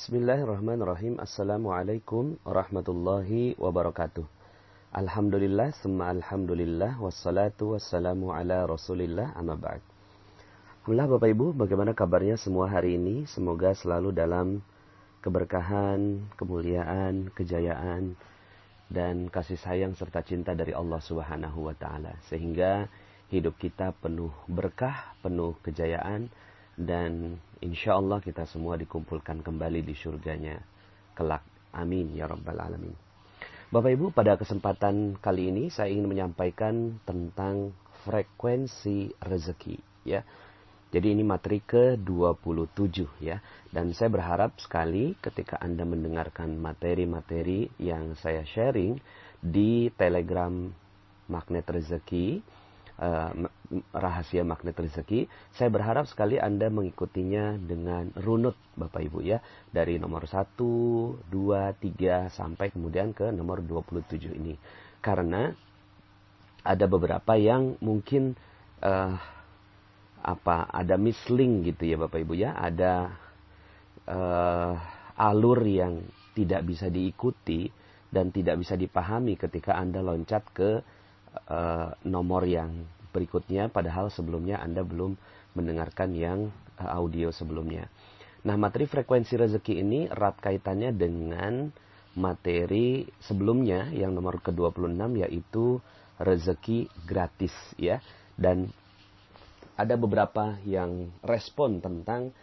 Bismillahirrahmanirrahim. Assalamualaikum warahmatullahi wabarakatuh. Alhamdulillah, summa alhamdulillah, wassalatu wassalamu ala rasulillah, amma ba'd. Alhamdulillah Bapak Ibu, bagaimana kabarnya semua hari ini? Semoga selalu dalam keberkahan, kemuliaan, kejayaan, dan kasih sayang serta cinta dari Allah Subhanahu wa Ta'ala. Sehingga hidup kita penuh berkah, penuh kejayaan, dan insya Allah kita semua dikumpulkan kembali di surganya kelak. Amin ya rabbal alamin. Bapak Ibu, pada kesempatan kali ini saya ingin menyampaikan tentang frekuensi rezeki ya. Jadi ini materi ke-27 ya. Dan saya berharap sekali ketika Anda mendengarkan materi-materi yang saya sharing di Telegram Magnet Rezeki, rahasia magnet rezeki, saya berharap sekali Anda mengikutinya dengan runut Bapak Ibu ya, dari nomor 1, 2, 3 sampai kemudian ke nomor 27 ini. Karena ada beberapa yang mungkin ada mislink gitu ya Bapak Ibu ya, ada alur yang tidak bisa diikuti dan tidak bisa dipahami ketika Anda loncat ke nomor yang berikutnya, padahal sebelumnya Anda belum mendengarkan yang audio sebelumnya. Nah, materi frekuensi rezeki ini erat kaitannya dengan materi sebelumnya yang nomor ke-26, yaitu rezeki gratis ya. Dan ada beberapa yang respon tentang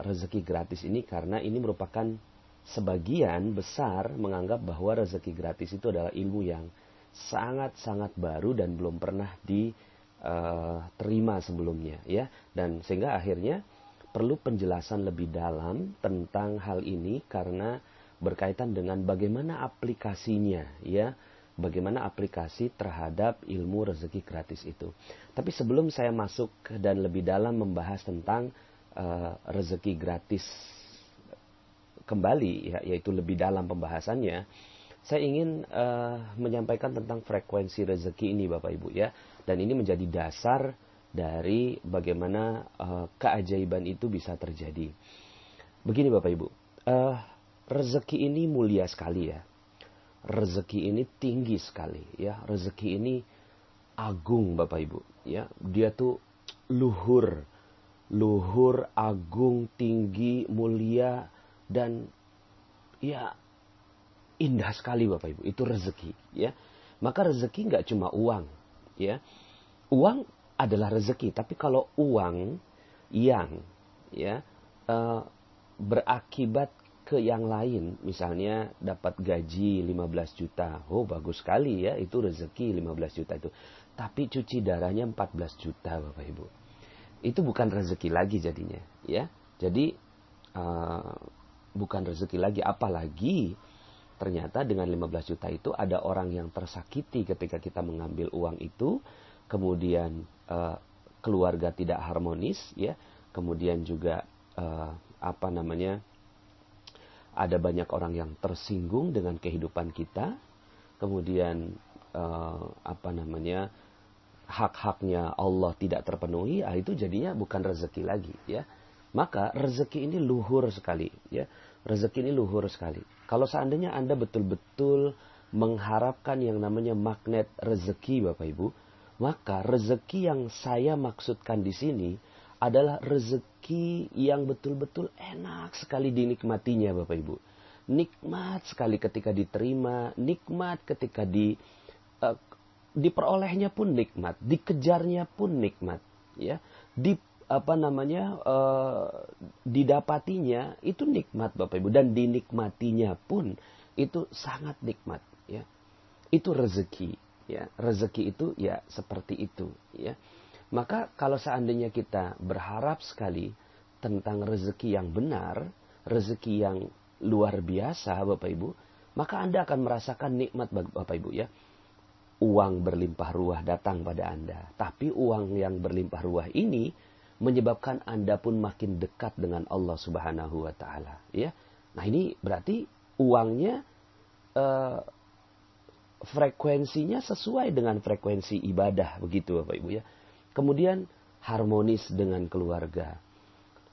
rezeki gratis ini karena ini merupakan sebagian besar menganggap bahwa rezeki gratis itu adalah ilmu yang sangat-sangat baru dan belum pernah diterima sebelumnya ya, dan sehingga akhirnya perlu penjelasan lebih dalam tentang hal ini karena berkaitan dengan bagaimana aplikasinya ya, bagaimana aplikasi terhadap ilmu rezeki gratis itu. Tapi sebelum saya masuk dan lebih dalam membahas tentang rezeki gratis kembali ya, yaitu lebih dalam pembahasannya, saya ingin menyampaikan tentang frekuensi rezeki ini Bapak Ibu ya. Dan ini menjadi dasar dari bagaimana keajaiban itu bisa terjadi. Begini Bapak Ibu, rezeki ini mulia sekali ya. Rezeki ini tinggi sekali ya. Rezeki ini agung Bapak Ibu ya. Dia tuh luhur, agung, tinggi, mulia, dan ya indah sekali Bapak Ibu, itu rezeki ya. Maka rezeki nggak cuma uang ya. Uang adalah rezeki, tapi kalau uang yang ya berakibat ke yang lain, misalnya dapat gaji 15 juta, oh bagus sekali ya, itu rezeki 15 juta itu. Tapi cuci darahnya 14 juta Bapak Ibu, itu bukan rezeki lagi jadinya ya. Jadi bukan rezeki lagi, apalagi ternyata dengan 15 juta itu ada orang yang tersakiti ketika kita mengambil uang itu, kemudian keluarga tidak harmonis ya, kemudian juga ada banyak orang yang tersinggung dengan kehidupan kita, kemudian hak-haknya Allah tidak terpenuhi, itu jadinya bukan rezeki lagi ya. Maka rezeki ini luhur sekali ya. Rezeki ini luhur sekali. Kalau seandainya Anda betul-betul mengharapkan yang namanya magnet rezeki Bapak Ibu, maka rezeki yang saya maksudkan di sini adalah rezeki yang betul-betul enak sekali dinikmatinya Bapak Ibu. Nikmat sekali ketika diterima, nikmat ketika diperolehnya pun nikmat, dikejarnya pun nikmat ya. Didapatinya itu nikmat Bapak Ibu, dan dinikmatinya pun itu sangat nikmat ya. Itu rezeki ya. Rezeki itu ya seperti itu ya. Maka kalau seandainya kita berharap sekali tentang rezeki yang benar, rezeki yang luar biasa Bapak Ibu, maka Anda akan merasakan nikmat Bapak Ibu ya. Uang berlimpah ruah datang pada Anda, tapi uang yang berlimpah ruah ini menyebabkan Anda pun makin dekat dengan Allah Subhanahu wa Ta'ala ya. Nah, ini berarti uangnya frekuensinya sesuai dengan frekuensi ibadah, begitu Bapak Ibu ya. Kemudian harmonis dengan keluarga.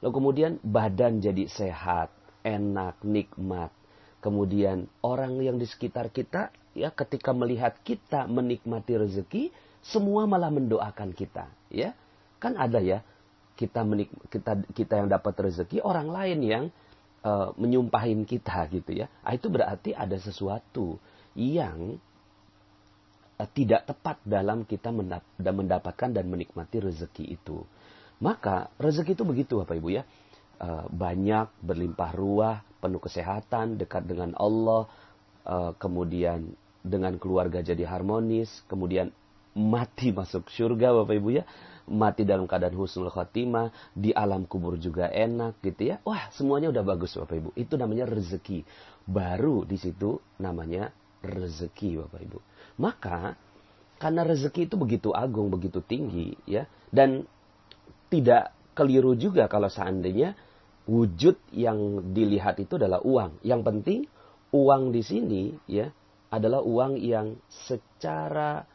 Lalu kemudian badan jadi sehat, enak, nikmat. Kemudian orang yang di sekitar kita ya ketika melihat kita menikmati rezeki, semua malah mendoakan kita, ya. Kan ada ya, kita yang dapat rezeki, orang lain yang menyumpahin kita gitu ya. Itu berarti ada sesuatu yang tidak tepat dalam kita mendapatkan dan menikmati rezeki itu. Maka rezeki itu begitu Bapak Ibu ya. Banyak, berlimpah ruah, penuh kesehatan, dekat dengan Allah, kemudian dengan keluarga jadi harmonis, kemudian mati masuk surga Bapak Ibu ya, mati dalam keadaan husnul khotimah, di alam kubur juga enak gitu ya. Wah, semuanya udah bagus Bapak Ibu. Itu namanya rezeki. Baru di situ namanya rezeki Bapak Ibu. Maka karena rezeki itu begitu agung, begitu tinggi ya, dan tidak keliru juga kalau seandainya wujud yang dilihat itu adalah uang. Yang penting uang di sini ya adalah uang yang secara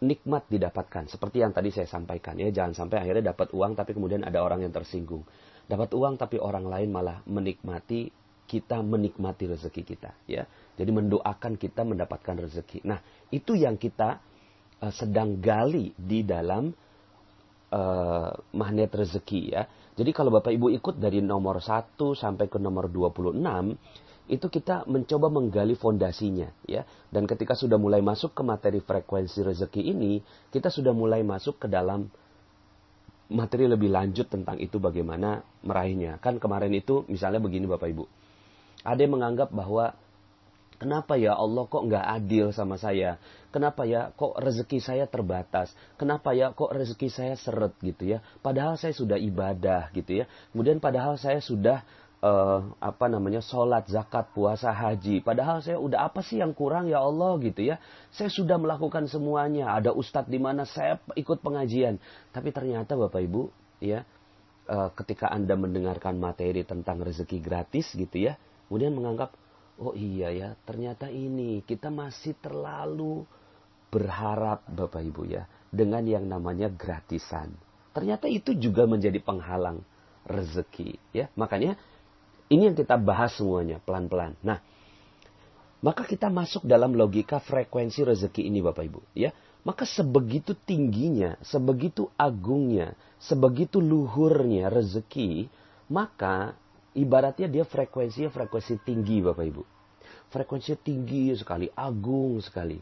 nikmat didapatkan. Seperti yang tadi saya sampaikan ya, jangan sampai akhirnya dapat uang tapi kemudian ada orang yang tersinggung. Dapat uang tapi orang lain malah menikmati, kita menikmati rezeki kita ya. Jadi mendoakan kita mendapatkan rezeki. Nah, itu yang kita sedang gali di dalam magnet rezeki ya. Jadi kalau Bapak Ibu ikut dari nomor 1 sampai ke nomor 26, itu kita mencoba menggali fondasinya ya. Dan ketika sudah mulai masuk ke materi frekuensi rezeki ini, kita sudah mulai masuk ke dalam materi lebih lanjut tentang itu bagaimana meraihnya. Kan kemarin itu misalnya begini Bapak Ibu. Ada yang menganggap bahwa kenapa ya Allah kok nggak adil sama saya? Kenapa ya kok rezeki saya terbatas? Kenapa ya kok rezeki saya seret gitu ya? Padahal saya sudah ibadah gitu ya. Kemudian padahal saya sudah sholat, zakat, puasa, haji. Padahal saya udah apa sih yang kurang ya Allah gitu ya. Saya sudah melakukan semuanya. Ada ustadz di mana saya ikut pengajian. Tapi ternyata Bapak Ibu ya, ketika Anda mendengarkan materi tentang rezeki gratis gitu ya, kemudian menganggap, oh iya ya, ternyata ini kita masih terlalu berharap Bapak Ibu ya dengan yang namanya gratisan. Ternyata itu juga menjadi penghalang rezeki ya. Makanya ini yang kita bahas semuanya pelan-pelan. Nah, maka kita masuk dalam logika frekuensi rezeki ini Bapak Ibu ya. Maka sebegitu tingginya, sebegitu agungnya, sebegitu luhurnya rezeki, maka ibaratnya dia frekuensi tinggi Bapak Ibu. Frekuensinya tinggi sekali, agung sekali.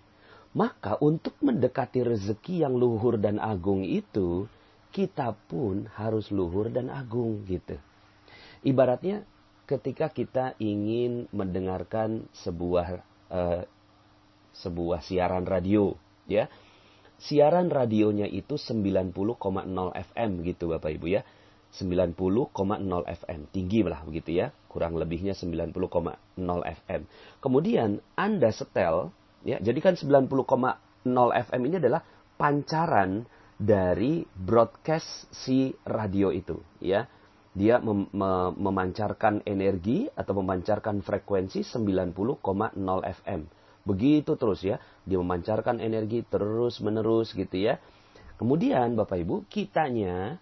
Maka untuk mendekati rezeki yang luhur dan agung itu, kita pun harus luhur dan agung gitu. Ibaratnya ketika kita ingin mendengarkan sebuah siaran radio, ya. Siaran radionya itu 90,0 FM gitu Bapak Ibu ya. 90,0 FM. Tinggi lah begitu ya. Kurang lebihnya 90,0 FM. Kemudian Anda setel, ya. Jadi kan 90,0 FM ini adalah pancaran dari broadcast si radio itu, ya. Dia memancarkan energi atau memancarkan frekuensi 90,0 FM. Begitu terus ya. Dia memancarkan energi terus-menerus gitu ya. Kemudian Bapak Ibu, kitanya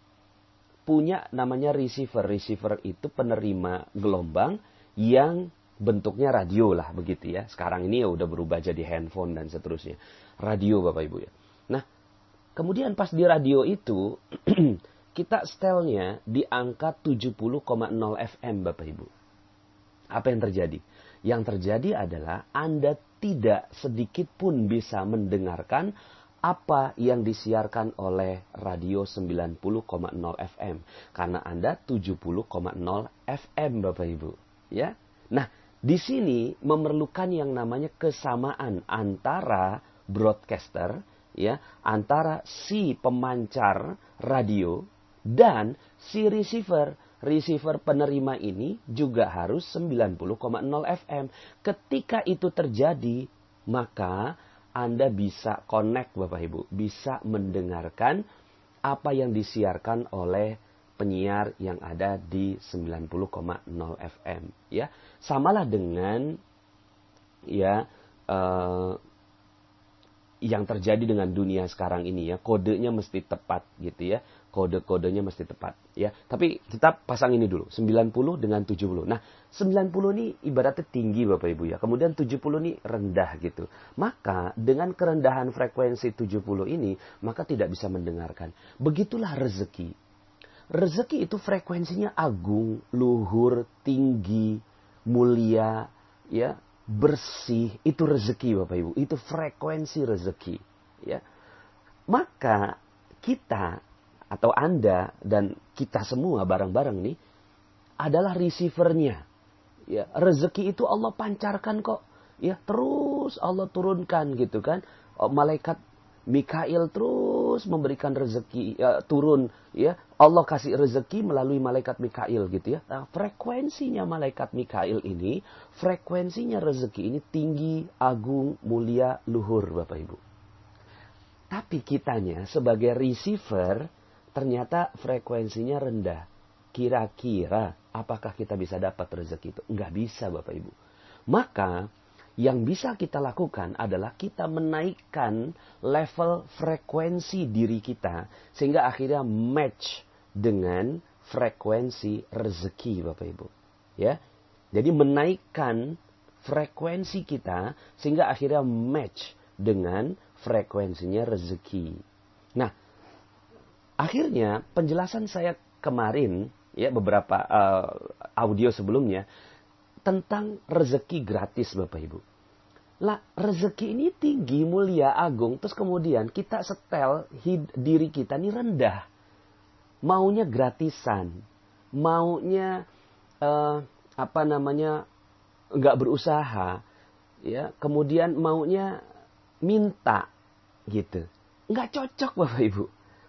punya namanya receiver. Receiver itu penerima gelombang yang bentuknya radio lah begitu ya. Sekarang ini ya udah berubah jadi handphone dan seterusnya. Radio Bapak Ibu ya. Nah, kemudian pas di radio itu kita setelnya di angka 70,0 FM Bapak Ibu. Apa yang terjadi? Yang terjadi adalah Anda tidak sedikit pun bisa mendengarkan apa yang disiarkan oleh radio 90,0 FM. Karena Anda 70,0 FM Bapak Ibu. Ya. Nah, di sini memerlukan yang namanya kesamaan antara broadcaster, ya, antara si pemancar radio dan si receiver. Receiver penerima ini juga harus 90,0 FM. Ketika itu terjadi, maka Anda bisa connect Bapak Ibu. Bisa mendengarkan apa yang disiarkan oleh penyiar yang ada di 90,0 FM. Ya, samalah dengan ya yang terjadi dengan dunia sekarang ini ya. Kodenya mesti tepat gitu ya. kode-kodenya mesti tepat ya. Tapi kita pasang ini dulu, 90 dengan 70. Nah, 90 ini ibaratnya tinggi Bapak Ibu ya. Kemudian 70 ini rendah gitu. Maka dengan kerendahan frekuensi 70 ini, maka tidak bisa mendengarkan. Begitulah rezeki. Rezeki itu frekuensinya agung, luhur, tinggi, mulia, ya, bersih. Itu rezeki Bapak Ibu. Itu frekuensi rezeki, ya. Maka kita atau Anda dan kita semua bareng-bareng nih adalah receivernya. Ya, rezeki itu Allah pancarkan kok. Ya, terus Allah turunkan gitu kan. Malaikat Mikail terus memberikan rezeki turun ya. Allah kasih rezeki melalui malaikat Mikail gitu ya. Nah, frekuensinya malaikat Mikail ini, frekuensinya rezeki ini tinggi, agung, mulia, luhur Bapak Ibu. Tapi kitanya sebagai receiver ternyata frekuensinya rendah. Kira-kira apakah kita bisa dapat rezeki itu? Enggak bisa Bapak Ibu. Maka yang bisa kita lakukan adalah kita menaikkan level frekuensi diri kita. Sehingga akhirnya match dengan frekuensi rezeki Bapak Ibu. Ya. Jadi menaikkan frekuensi kita sehingga akhirnya match dengan frekuensinya rezeki. Nah, akhirnya penjelasan saya kemarin, ya beberapa audio sebelumnya, tentang rezeki gratis Bapak Ibu. Lah, rezeki ini tinggi, mulia, agung, terus kemudian kita setel diri kita ini rendah. Maunya gratisan, maunya nggak berusaha, ya, kemudian maunya minta gitu. Nggak cocok Bapak Ibu.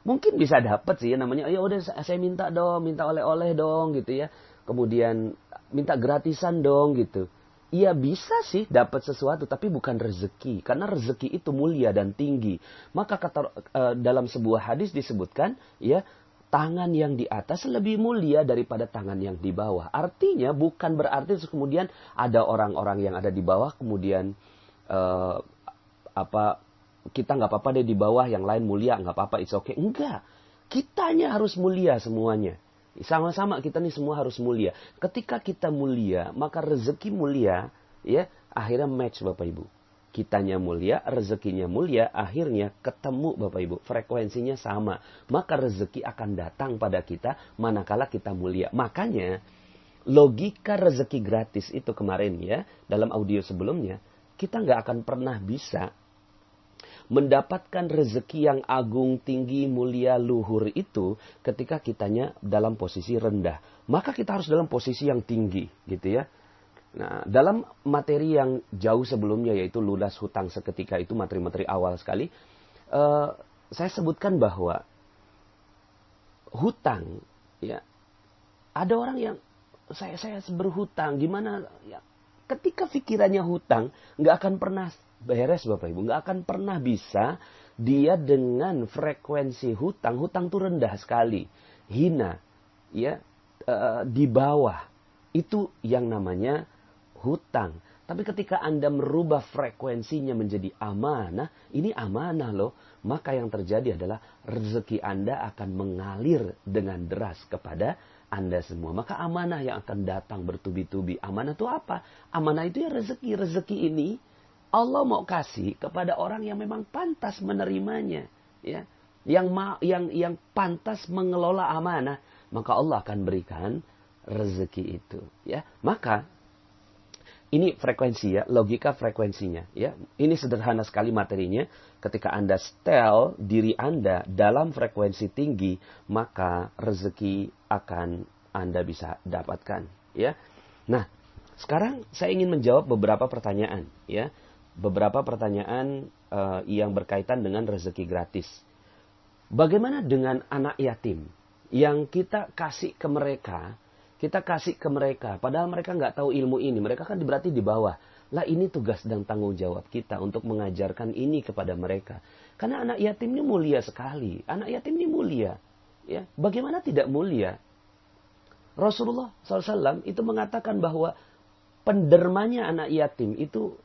Mungkin bisa dapat sih ya namanya, ya udah saya minta dong, minta oleh-oleh dong gitu ya. Kemudian minta gratisan dong gitu. Iya bisa sih dapat sesuatu tapi bukan rezeki. Karena rezeki itu mulia dan tinggi. Maka dalam sebuah hadis disebutkan ya, tangan yang di atas lebih mulia daripada tangan yang di bawah. Artinya bukan berarti kemudian ada orang-orang yang ada di bawah kemudian kita nggak apa-apa deh di bawah, yang lain mulia, nggak apa-apa, it's okay. Enggak. Kitanya harus mulia semuanya. Sama-sama kita nih semua harus mulia. Ketika kita mulia, maka rezeki mulia, ya, akhirnya match Bapak Ibu. Kitanya mulia, rezekinya mulia, akhirnya ketemu Bapak Ibu. Frekuensinya sama. Maka rezeki akan datang pada kita manakala kita mulia. Makanya logika rezeki gratis itu kemarin ya, dalam audio sebelumnya, kita nggak akan pernah bisa mendapatkan rezeki yang agung, tinggi, mulia, luhur itu ketika kitanya dalam posisi rendah. Maka kita harus dalam posisi yang tinggi gitu ya. Nah, dalam materi yang jauh sebelumnya yaitu lunas hutang seketika itu, materi-materi awal sekali, saya sebutkan bahwa hutang ya, ada orang yang saya berhutang gimana ya, ketika pikirannya hutang nggak akan pernah beres Bapak Ibu, nggak akan pernah bisa dia dengan frekuensi hutang tuh rendah sekali, hina, ya, di bawah, itu yang namanya hutang. Tapi ketika Anda merubah frekuensinya menjadi amanah, ini amanah loh, maka yang terjadi adalah rezeki Anda akan mengalir dengan deras kepada Anda semua. Maka amanah yang akan datang bertubi-tubi. Amanah itu apa? Amanah itu ya rezeki. Rezeki ini Allah mau kasih kepada orang yang memang pantas menerimanya, ya. Yang pantas mengelola amanah, maka Allah akan berikan rezeki itu, ya. Maka ini frekuensi ya, logika frekuensinya, ya. Ini sederhana sekali materinya. Ketika Anda setel diri Anda dalam frekuensi tinggi, maka rezeki akan Anda bisa dapatkan, ya. Nah, sekarang saya ingin menjawab beberapa pertanyaan, ya. Beberapa pertanyaan yang berkaitan dengan rezeki gratis. Bagaimana dengan anak yatim yang kita kasih ke mereka? Kita kasih ke mereka, padahal mereka nggak tahu ilmu ini. Mereka kan berarti di bawah. Lah ini tugas dan tanggung jawab kita untuk mengajarkan ini kepada mereka. Karena anak yatim ini mulia sekali. Anak yatim ini mulia. Ya, bagaimana tidak mulia? Rasulullah SAW itu mengatakan bahwa pendermanya anak yatim itu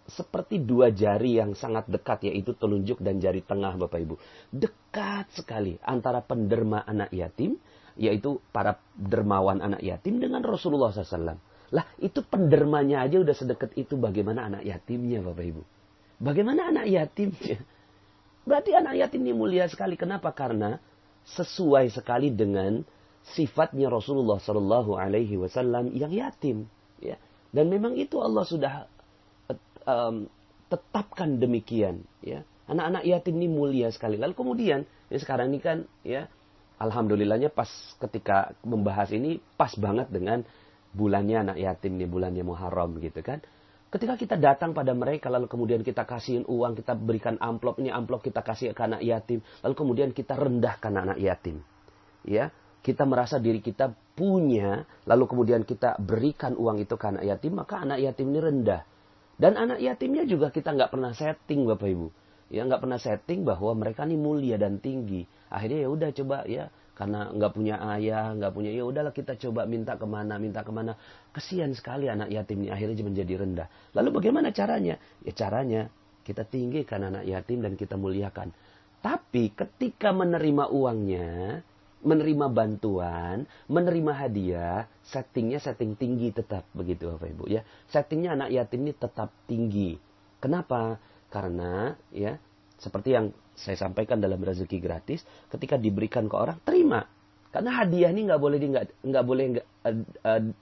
seperti dua jari yang sangat dekat, yaitu telunjuk dan jari tengah, Bapak Ibu. Dekat sekali antara penderma anak yatim, yaitu para dermawan anak yatim dengan Rasulullah SAW. Lah, itu pendermanya aja udah sedekat itu, bagaimana anak yatimnya, Bapak Ibu? Bagaimana anak yatimnya? Berarti anak yatim ini mulia sekali. Kenapa? Karena sesuai sekali dengan sifatnya Rasulullah SAW yang yatim. Ya. Dan memang itu Allah sudah tetapkan demikian. Ya. Anak-anak yatim ini mulia sekali. Lalu kemudian, ya sekarang ini kan, ya, alhamdulillahnya pas ketika membahas ini pas banget dengan bulannya anak yatim nih, bulannya Muharram gitu kan. Ketika kita datang pada mereka, lalu kemudian kita kasihin uang, kita berikan amplop, ini amplop kita kasih ke anak yatim, lalu kemudian kita rendahkan anak yatim. Ya, kita merasa diri kita punya, lalu kemudian kita berikan uang itu ke anak yatim, maka anak yatim ini rendah. Dan anak yatimnya juga kita nggak pernah setting, Bapak Ibu. Ya, nggak pernah setting bahwa mereka ini mulia dan tinggi. Akhirnya ya udah coba ya, karena nggak punya ayah, nggak punya, ya udahlah kita coba minta kemana. Kesian sekali anak yatim ini akhirnya menjadi rendah. Lalu bagaimana caranya? Ya caranya kita tinggikan anak yatim dan kita muliakan. Tapi ketika menerima uangnya, menerima bantuan, menerima hadiah, settingnya setting tinggi tetap begitu Bapak Ibu ya. Settingnya anak yatim ini tetap tinggi. Kenapa? Karena ya seperti yang saya sampaikan dalam rezeki gratis, ketika diberikan ke orang, terima. Karena hadiah ini nggak boleh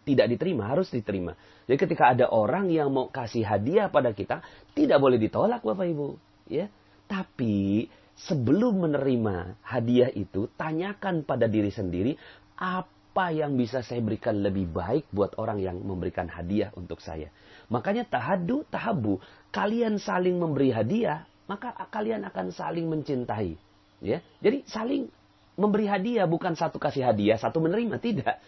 tidak diterima, harus diterima. Jadi ketika ada orang yang mau kasih hadiah pada kita, tidak boleh ditolak Bapak Ibu. Ya. Tapi sebelum menerima hadiah itu, tanyakan pada diri sendiri, apa yang bisa saya berikan lebih baik buat orang yang memberikan hadiah untuk saya. Makanya tahabu, kalian saling memberi hadiah, maka kalian akan saling mencintai. Ya, jadi saling memberi hadiah, bukan satu kasih hadiah, satu menerima, tidak.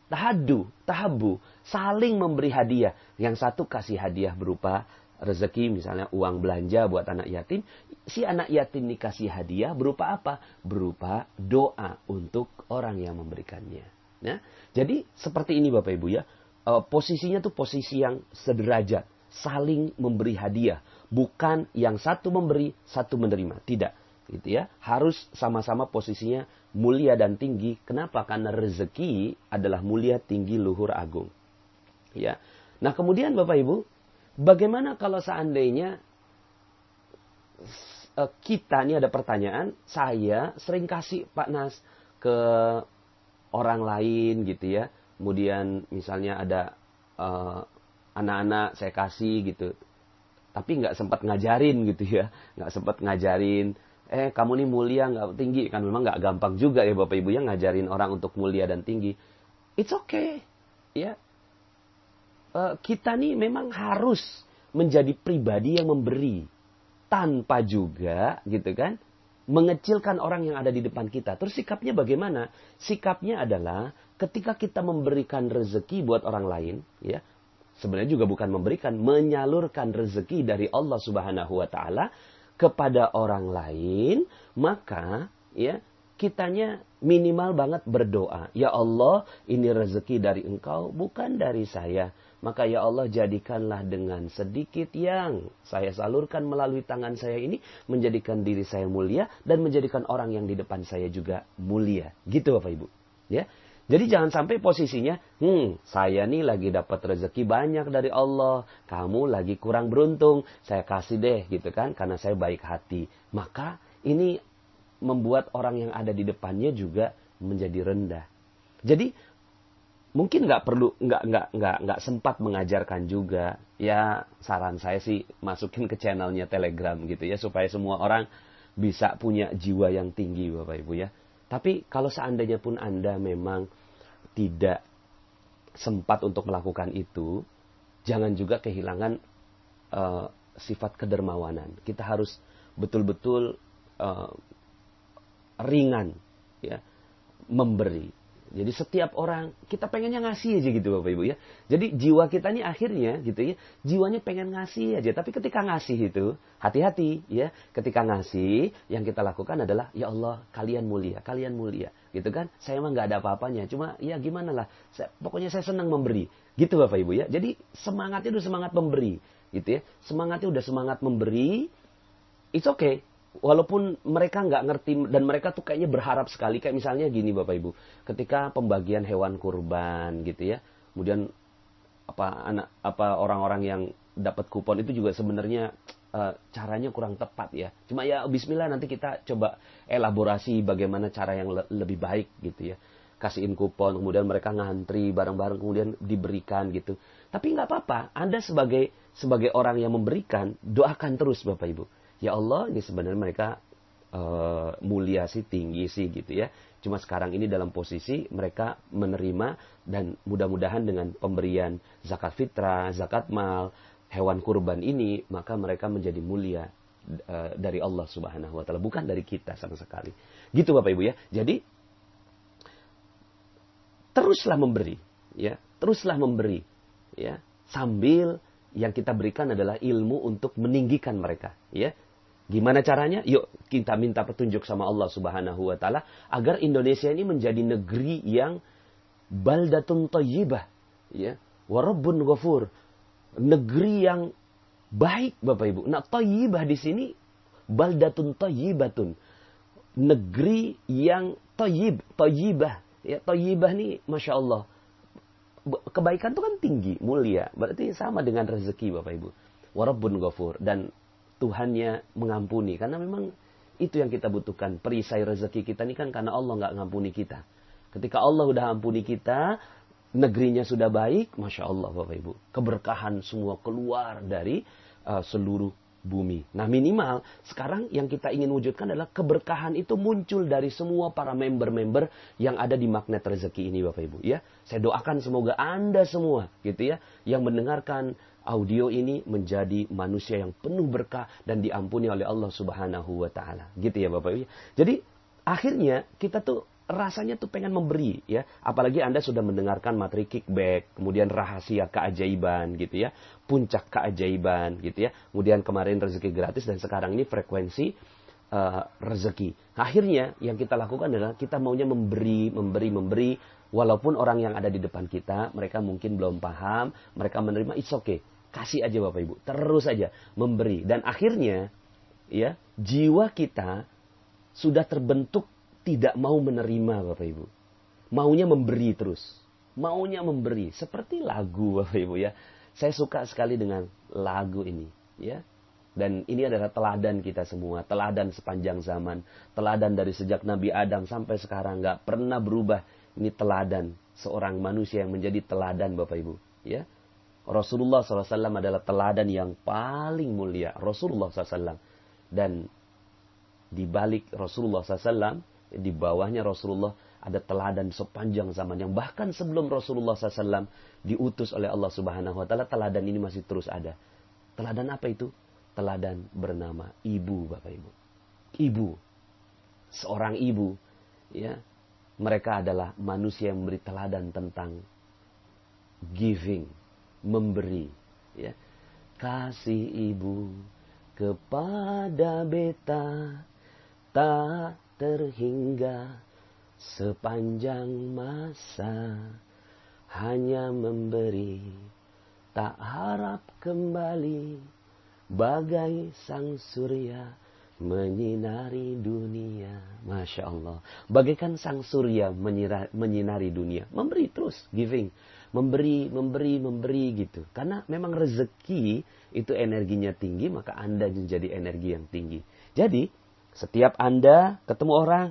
Tahabu, saling memberi hadiah. Yang satu kasih hadiah berupa rezeki, misalnya uang belanja buat anak yatim. Si anak yatim dikasih hadiah berupa apa? Berupa doa untuk orang yang memberikannya. Ya, jadi seperti ini Bapak Ibu ya. Posisinya tuh posisi yang sederajat. Saling memberi hadiah. Bukan yang satu memberi, satu menerima. Tidak. Gitu ya. Harus sama-sama posisinya mulia dan tinggi. Kenapa? Karena rezeki adalah mulia, tinggi, luhur, agung. Ya. Nah kemudian Bapak Ibu, bagaimana kalau seandainya kita, ini ada pertanyaan, saya sering kasih Pak Nas ke orang lain gitu ya. Kemudian misalnya ada anak-anak saya kasih gitu. Tapi nggak sempat ngajarin gitu ya. Nggak sempat ngajarin. Kamu nih mulia nggak tinggi. Kan memang nggak gampang juga ya Bapak Ibu ya ngajarin orang untuk mulia dan tinggi. It's okay. Ya. Kita nih memang harus menjadi pribadi yang memberi. Tanpa juga gitu kan. Mengecilkan orang yang ada di depan kita. Terus sikapnya bagaimana? Sikapnya adalah ketika kita memberikan rezeki buat orang lain. Ya. Sebenarnya juga bukan memberikan, menyalurkan rezeki dari Allah Subhanahu wa Ta'ala kepada orang lain, maka ya kitanya minimal banget berdoa. Ya Allah, ini rezeki dari Engkau, bukan dari saya. Maka ya Allah, jadikanlah dengan sedikit yang saya salurkan melalui tangan saya ini, menjadikan diri saya mulia dan menjadikan orang yang di depan saya juga mulia. Gitu Bapak Ibu. Ya. Jadi jangan sampai posisinya, saya nih lagi dapat rezeki banyak dari Allah, kamu lagi kurang beruntung, saya kasih deh gitu kan, karena saya baik hati. Maka ini membuat orang yang ada di depannya juga menjadi rendah. Jadi mungkin nggak sempat mengajarkan juga. Ya saran saya sih masukin ke channelnya Telegram gitu ya, supaya semua orang bisa punya jiwa yang tinggi Bapak Ibu ya. Tapi kalau seandainya pun Anda memang tidak sempat untuk melakukan itu, jangan juga kehilangan sifat kedermawanan. Kita harus betul-betul ringan ya, memberi. Jadi setiap orang, kita pengennya ngasih aja gitu Bapak Ibu ya. Jadi jiwa kita ini akhirnya gitu ya, jiwanya pengen ngasih aja. Tapi ketika ngasih itu, hati-hati ya. Ketika ngasih, yang kita lakukan adalah, ya Allah kalian mulia, kalian mulia. Gitu kan, saya emang gak ada apa-apanya. Cuma ya gimana lah, pokoknya saya senang memberi. Gitu Bapak Ibu ya. Jadi semangatnya udah semangat memberi. Gitu ya, semangatnya udah semangat memberi, it's okay. Walaupun mereka nggak ngerti dan mereka tuh kayaknya berharap sekali, kayak misalnya gini Bapak Ibu, ketika pembagian hewan kurban gitu ya, kemudian orang-orang yang dapat kupon itu juga sebenarnya caranya kurang tepat ya. Cuma ya Bismillah, nanti kita coba elaborasi bagaimana cara yang lebih baik gitu ya. Kasihin kupon, kemudian mereka ngantri bareng-bareng, kemudian diberikan gitu. Tapi nggak apa-apa, Anda sebagai orang yang memberikan, doakan terus Bapak Ibu. Ya Allah, ini sebenarnya mereka mulia sih, tinggi sih gitu ya. Cuma sekarang ini dalam posisi mereka menerima, dan mudah-mudahan dengan pemberian zakat fitrah, zakat mal, hewan kurban ini, maka mereka menjadi mulia dari Allah Subhanahu wa Ta'ala, bukan dari kita sama sekali. Gitu Bapak Ibu ya. Jadi teruslah memberi, ya, teruslah memberi, ya, sambil yang kita berikan adalah ilmu untuk meninggikan mereka, ya. Gimana caranya? Yuk kita minta petunjuk sama Allah Subhanahu wa Ta'ala agar Indonesia ini menjadi negeri yang baldatun thayyibah, ya, wa rabbun ghafur. Negeri yang baik Bapak Ibu. Nah, thayyibah di sini baldatun thayyibatun. Negeri yang thayyibah. Ya, thayyibah nih Masya Allah. Kebaikan itu kan tinggi, mulia. Berarti sama dengan rezeki Bapak Ibu. Wa rabbun ghafur. Dan Tuhannya mengampuni. Karena memang itu yang kita butuhkan. Perisai rezeki kita ini kan karena Allah nggak ngampuni kita. Ketika Allah udah ampuni kita, negerinya sudah baik, Masya Allah Bapak Ibu. Keberkahan semua keluar dari seluruh bumi. Nah minimal sekarang yang kita ingin wujudkan adalah keberkahan itu muncul dari semua para member-member yang ada di magnet rezeki ini Bapak Ibu. Ya, saya doakan semoga Anda semua gitu ya, yang mendengarkan audio ini menjadi manusia yang penuh berkah dan diampuni oleh Allah Subhanahu wa Ta'ala. Gitu ya Bapak Ibu. Jadi akhirnya kita tuh rasanya tuh pengen memberi ya. Apalagi Anda sudah mendengarkan materi kickback, kemudian rahasia keajaiban gitu ya. Puncak keajaiban gitu ya. Kemudian kemarin rezeki gratis dan sekarang ini frekuensi rezeki. Akhirnya yang kita lakukan adalah kita maunya memberi. Walaupun orang yang ada di depan kita, mereka mungkin belum paham, mereka menerima, it's okay. Kasih aja Bapak Ibu, terus aja memberi. Dan akhirnya, ya, jiwa kita sudah terbentuk tidak mau menerima Bapak Ibu. Maunya memberi terus. Maunya memberi. Seperti lagu Bapak Ibu ya. Saya suka sekali dengan lagu ini. Ya. Dan ini adalah teladan kita semua. Teladan sepanjang zaman. Teladan dari sejak Nabi Adam sampai sekarang. Gak pernah berubah. Ini teladan. Seorang manusia yang menjadi teladan Bapak Ibu. Ya. Rasulullah SAW adalah teladan yang paling mulia. Rasulullah SAW. Dan di balik Rasulullah SAW, di bawahnya Rasulullah ada teladan sepanjang zaman. Yang bahkan sebelum Rasulullah SAW diutus oleh Allah Subhanahu wa Ta'ala, teladan ini masih terus ada. Teladan apa itu? Teladan bernama ibu Bapak Ibu. Ibu. Seorang ibu. Ya. Mereka adalah manusia yang memberi teladan tentang giving. Memberi, ya. Kasih ibu kepada beta tak terhingga sepanjang masa, hanya memberi tak harap kembali, bagai sang surya menyinari dunia. Masya Allah. Bagaikan sang surya menyinari dunia. Memberi terus, giving. Memberi gitu. Karena memang rezeki itu energinya tinggi, maka Anda menjadi energi yang tinggi. Jadi, setiap Anda ketemu orang,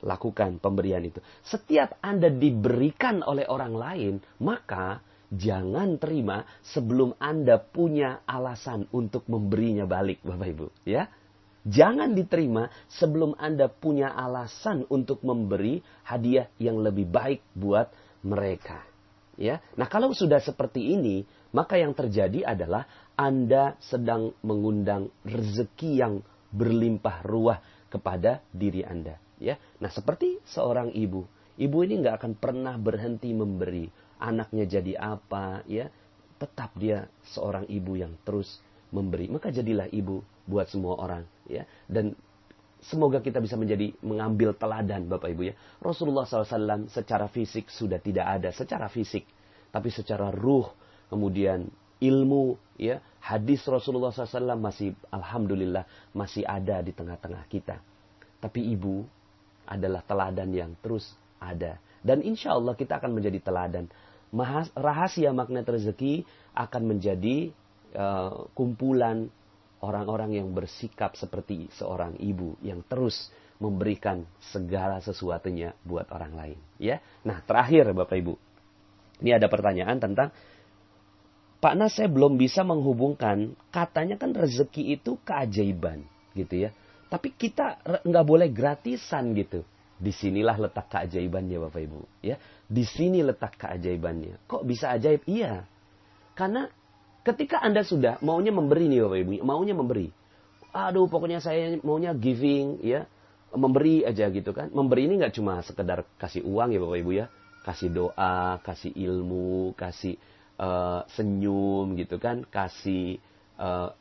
lakukan pemberian itu. Setiap Anda diberikan oleh orang lain, maka jangan terima sebelum Anda punya alasan untuk memberinya balik, Bapak Ibu. Ya. Jangan diterima sebelum Anda punya alasan untuk memberi hadiah yang lebih baik buat mereka. Ya. Nah, kalau sudah seperti ini, maka yang terjadi adalah Anda sedang mengundang rezeki yang berlimpah ruah kepada diri Anda. Ya. Nah, seperti seorang ibu Ibu ini nggak akan pernah berhenti memberi. Anaknya jadi apa, ya, tetap dia seorang ibu yang terus memberi. Maka jadilah ibu buat semua orang, ya. Dan semoga kita bisa mengambil teladan, Bapak Ibu, ya. Rasulullah SAW secara fisik sudah tidak ada, secara fisik, tapi secara ruh, kemudian ilmu, ya, hadis Rasulullah SAW masih, alhamdulillah, masih ada di tengah-tengah kita. Tapi ibu adalah teladan yang terus ada. Dan insya Allah kita akan menjadi teladan. Rahasia magnet rezeki akan menjadi kumpulan orang-orang yang bersikap seperti seorang ibu yang terus memberikan segala sesuatunya buat orang lain. Ya, nah terakhir Bapak Ibu, ini ada pertanyaan tentang Pak Nas, saya belum bisa menghubungkan, katanya kan rezeki itu keajaiban, gitu ya. Tapi kita nggak boleh gratisan gitu. Disinilah letak keajaibannya Bapak Ibu. Ya, di sini letak keajaibannya. Kok bisa ajaib? Iya, karena ketika Anda sudah maunya memberi nih Bapak Ibu, maunya memberi. Aduh, pokoknya saya maunya giving, ya, memberi aja gitu kan. Memberi ini nggak cuma sekedar kasih uang ya Bapak Ibu ya, kasih doa, kasih ilmu, kasih senyum gitu kan, kasih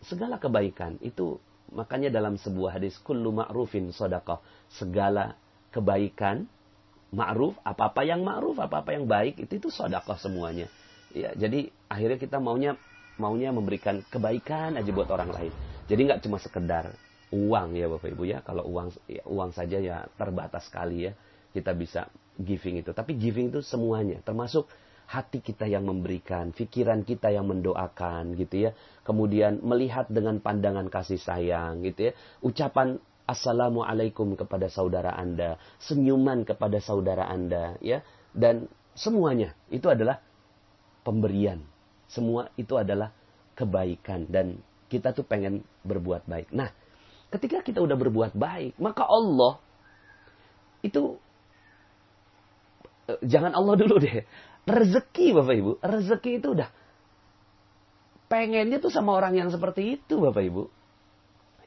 segala kebaikan itu. Makanya dalam sebuah hadis, kullu ma'rufin shadaqah, segala kebaikan ma'ruf, apa-apa yang ma'ruf, apa-apa yang baik itu shadaqah semuanya. Ya, jadi akhirnya kita maunya memberikan kebaikan aja buat orang lain. Jadi nggak cuma sekedar uang ya Bapak Ibu ya. Kalau uang saja ya terbatas sekali ya kita bisa giving itu. Tapi giving itu semuanya, termasuk hati kita yang memberikan, pikiran kita yang mendoakan gitu ya. Kemudian melihat dengan pandangan kasih sayang gitu ya. Ucapan assalamualaikum kepada saudara Anda, senyuman kepada saudara Anda ya. Dan semuanya itu adalah pemberian. Semua itu adalah kebaikan dan kita tuh pengen berbuat baik. Nah, ketika kita udah berbuat baik, maka Allah itu jangan Allah dulu deh. Rezeki Bapak Ibu, rezeki itu udah pengennya tuh sama orang yang seperti itu Bapak Ibu.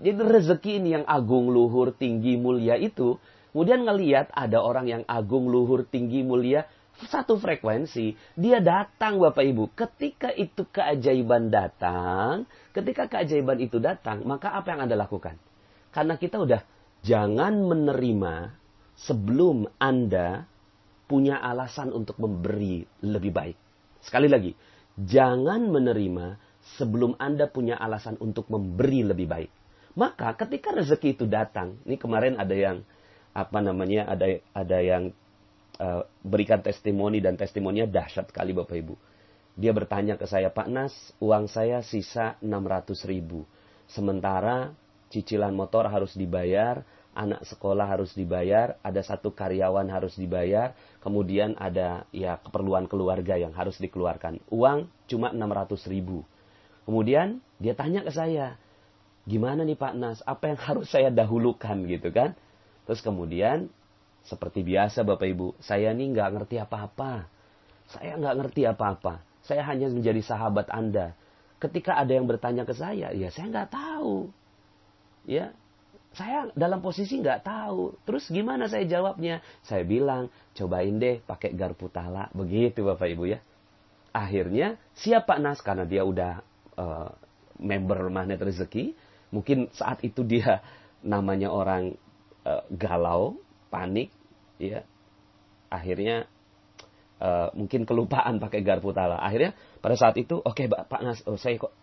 Jadi rezeki ini yang agung, luhur, tinggi, mulia itu, kemudian ngelihat ada orang yang agung, luhur, tinggi, mulia, satu frekuensi, dia datang Bapak Ibu. Ketika itu keajaiban datang, ketika keajaiban itu datang, maka apa yang Anda lakukan? Karena kita udah, jangan menerima sebelum Anda punya alasan untuk memberi lebih baik. Sekali lagi, jangan menerima sebelum Anda punya alasan untuk memberi lebih baik. Maka ketika rezeki itu datang, ini kemarin ada yang ada yang berikan testimoni dan testimoninya dahsyat sekali Bapak Ibu. Dia bertanya ke saya, Pak Nas, uang saya sisa 600.000. Sementara cicilan motor harus dibayar, anak sekolah harus dibayar, ada satu karyawan harus dibayar, kemudian ada ya keperluan keluarga yang harus dikeluarkan. Uang cuma 600.000. Kemudian dia tanya ke saya, gimana nih Pak Nas, apa yang harus saya dahulukan gitu kan? Terus kemudian seperti biasa Bapak Ibu, saya nih nggak ngerti apa-apa. Saya nggak ngerti apa-apa. Saya hanya menjadi sahabat Anda. Ketika ada yang bertanya ke saya, ya saya nggak tahu. Ya, saya dalam posisi nggak tahu. Terus gimana saya jawabnya? Saya bilang, cobain deh pakai garpu tala. Begitu Bapak Ibu ya. Akhirnya, siap Pak Nas? Karena dia udah member magnet rezeki. Mungkin saat itu dia namanya orang galau, panik. Ya. Akhirnya, mungkin kelupaan pakai garpu tala. Akhirnya, pada saat itu, oke, Pak Nas, saya kok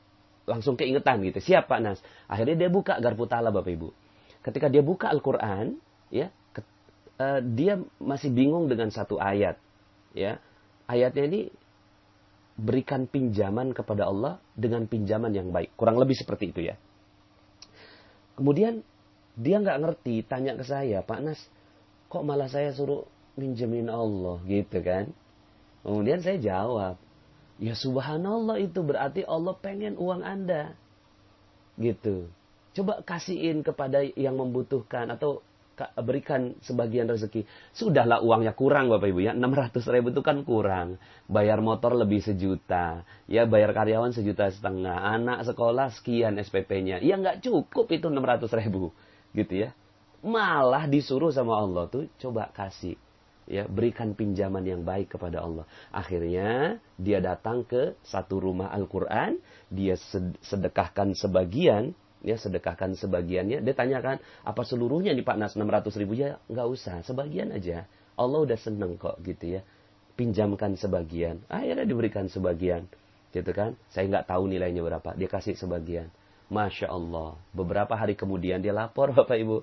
langsung keingetan gitu. Siap Pak Nas. Akhirnya dia buka garpu tala Bapak Ibu. Ketika dia buka Al-Quran, ya, dia masih bingung dengan satu ayat. Ya. Ayatnya ini, berikan pinjaman kepada Allah dengan pinjaman yang baik. Kurang lebih seperti itu ya. Kemudian, dia nggak ngerti, tanya ke saya, Pak Nas, kok malah saya suruh minjemin Allah gitu kan. Kemudian saya jawab, ya subhanallah itu berarti Allah pengen uang Anda. Gitu. Coba kasihin kepada yang membutuhkan atau berikan sebagian rezeki. Sudahlah uangnya kurang Bapak Ibu ya. 600.000 itu kan kurang. Bayar motor lebih 1 juta. Ya bayar karyawan 1,5 juta. Anak sekolah sekian SPP-nya. Ya nggak cukup itu 600.000. Gitu ya. Malah disuruh sama Allah tuh coba kasih. Ya, berikan pinjaman yang baik kepada Allah. Akhirnya dia datang ke satu rumah Al-Quran, dia sedekahkan sebagian, ya sedekahkan sebagiannya. Dia tanyakan, apa seluruhnya nih Pak Nas 600 ribu? Ya nggak usah, sebagian aja. Allah udah seneng kok gitu ya. Pinjamkan sebagian. Akhirnya diberikan sebagian, gitu kan? Saya nggak tahu nilainya berapa. Dia kasih sebagian. Masya Allah. Beberapa hari kemudian dia lapor Bapak Ibu.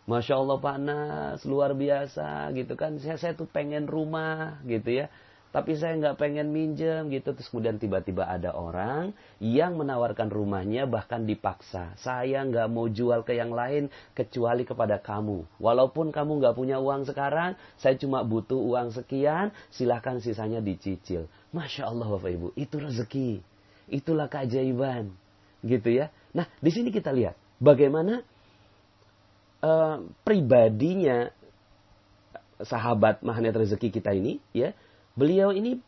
Masya Allah Pak Nas, luar biasa gitu kan. Saya tuh pengen rumah gitu ya. Tapi saya nggak pengen minjem gitu. Terus kemudian tiba-tiba ada orang yang menawarkan rumahnya bahkan dipaksa. Saya nggak mau jual ke yang lain kecuali kepada kamu. Walaupun kamu nggak punya uang sekarang, saya cuma butuh uang sekian, silahkan sisanya dicicil. Masya Allah Bapak Ibu, itu rezeki. Itulah keajaiban. Gitu ya. Nah di sini kita lihat bagaimana pribadinya sahabat magnet rezeki kita ini, ya, beliau ini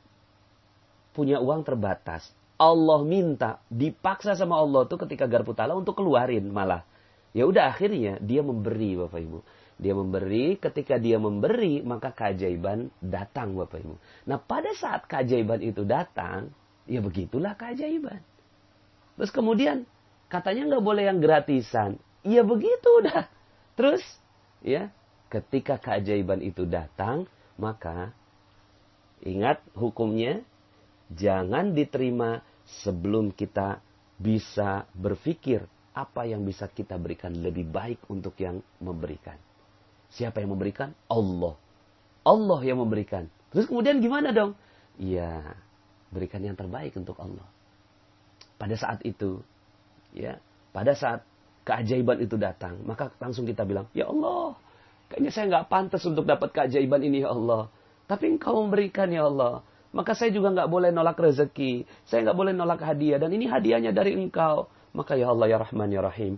punya uang terbatas. Allah minta, dipaksa sama Allah tuh ketika garpu tala untuk keluarin malah. Ya udah akhirnya dia memberi Bapak Ibu. Dia memberi, ketika dia memberi maka keajaiban datang Bapak Ibu. Nah pada saat keajaiban itu datang, ya begitulah keajaiban. Terus kemudian katanya nggak boleh yang gratisan. Ya begitu udah. Terus, ya, ketika keajaiban itu datang, maka ingat hukumnya, jangan diterima sebelum kita bisa berpikir apa yang bisa kita berikan lebih baik untuk yang memberikan. Siapa yang memberikan? Allah. Allah yang memberikan. Terus kemudian gimana dong? Ya, berikan yang terbaik untuk Allah. Pada saat itu, ya, pada saat keajaiban itu datang, maka langsung kita bilang, ya Allah, kayaknya saya nggak pantas untuk dapat keajaiban ini ya Allah. Tapi Engkau memberikan ya Allah. Maka saya juga nggak boleh nolak rezeki. Saya nggak boleh nolak hadiah. Dan ini hadiahnya dari Engkau. Maka ya Allah ya Rahman ya Rahim.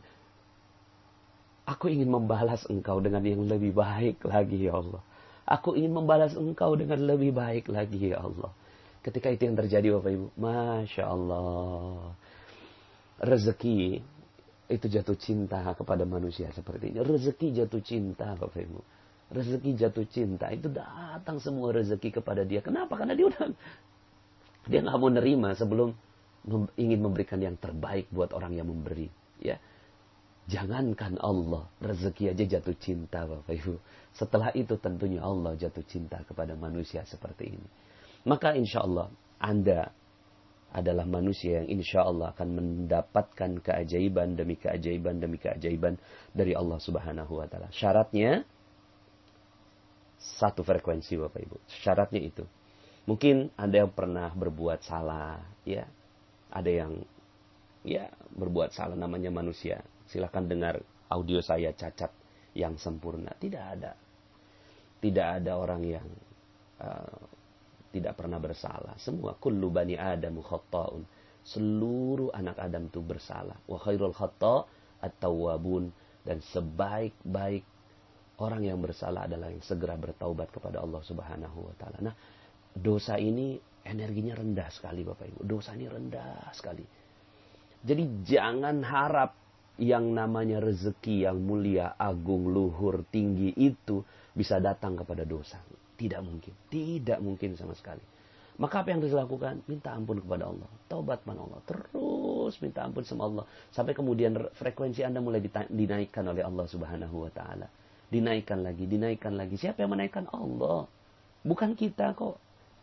Aku ingin membalas Engkau dengan yang lebih baik lagi ya Allah. Aku ingin membalas Engkau dengan lebih baik lagi ya Allah. Ketika itu yang terjadi Bapak Ibu. Masya Allah. Rezeki itu jatuh cinta kepada manusia seperti ini. Rezeki jatuh cinta Bapak Ibu. Rezeki jatuh cinta. Itu datang semua rezeki kepada dia. Kenapa? Karena dia nggak mau nerima sebelum ingin memberikan yang terbaik buat orang yang memberi. Ya, jangankan Allah, rezeki aja jatuh cinta Bapak Ibu. Setelah itu tentunya Allah jatuh cinta kepada manusia seperti ini. Maka insya Allah Anda adalah manusia yang insya Allah akan mendapatkan keajaiban demi keajaiban demi keajaiban dari Allah Subhanahu wa Ta'ala. Syaratnya satu frekuensi Bapak Ibu. Syaratnya itu. Mungkin Anda yang pernah berbuat salah, ya. Ada yang ya berbuat salah, namanya manusia. Silakan dengar audio saya cacat yang sempurna. Tidak ada. Tidak ada orang yang tidak pernah bersalah. Semua kullu bani Adam khata'un. Seluruh anak Adam itu bersalah. Wa khairul khata' at-tawwabun. Dan sebaik-baik orang yang bersalah adalah yang segera bertaubat kepada Allah Subhanahu wa Ta'ala. Nah, dosa ini energinya rendah sekali Bapak Ibu. Dosa ini rendah sekali. Jadi jangan harap yang namanya rezeki yang mulia, agung, luhur, tinggi itu bisa datang kepada dosa. Tidak mungkin. Tidak mungkin sama sekali. Maka apa yang harus dilakukan? Minta ampun kepada Allah. Taubat kepada Allah. Terus minta ampun sama Allah. Sampai kemudian frekuensi Anda mulai dinaikkan oleh Allah Subhanahu wa Ta'ala. Dinaikkan lagi, dinaikkan lagi. Siapa yang menaikkan? Allah. Bukan kita kok.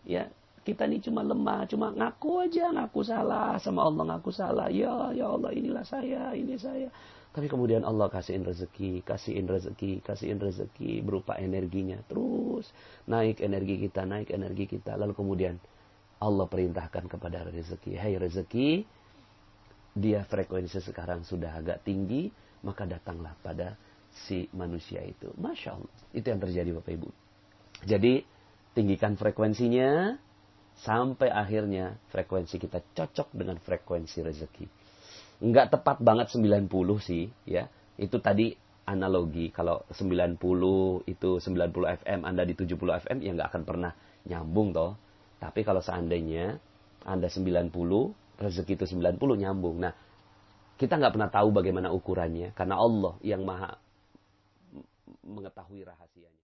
Ya, kita ini cuma lemah, cuma ngaku aja, ngaku salah sama Allah, ngaku salah. Ya Allah, inilah saya, ini saya. Tapi kemudian Allah kasihin rezeki, kasihin rezeki, kasihin rezeki berupa energinya. Terus naik energi kita, naik energi kita. Lalu kemudian Allah perintahkan kepada rezeki. Hai rezeki, dia frekuensi sekarang sudah agak tinggi, maka datanglah pada si manusia itu. Masya Allah. Itu yang terjadi Bapak Ibu. Jadi tinggikan frekuensinya sampai akhirnya frekuensi kita cocok dengan frekuensi rezeki. Enggak tepat banget 90 sih, ya. Itu tadi analogi. Kalau 90 itu 90 FM, Anda di 70 FM, ya enggak akan pernah nyambung toh. Tapi kalau seandainya Anda 90, rezeki itu 90 nyambung. Nah, kita enggak pernah tahu bagaimana ukurannya. Karena Allah yang maha mengetahui rahasianya.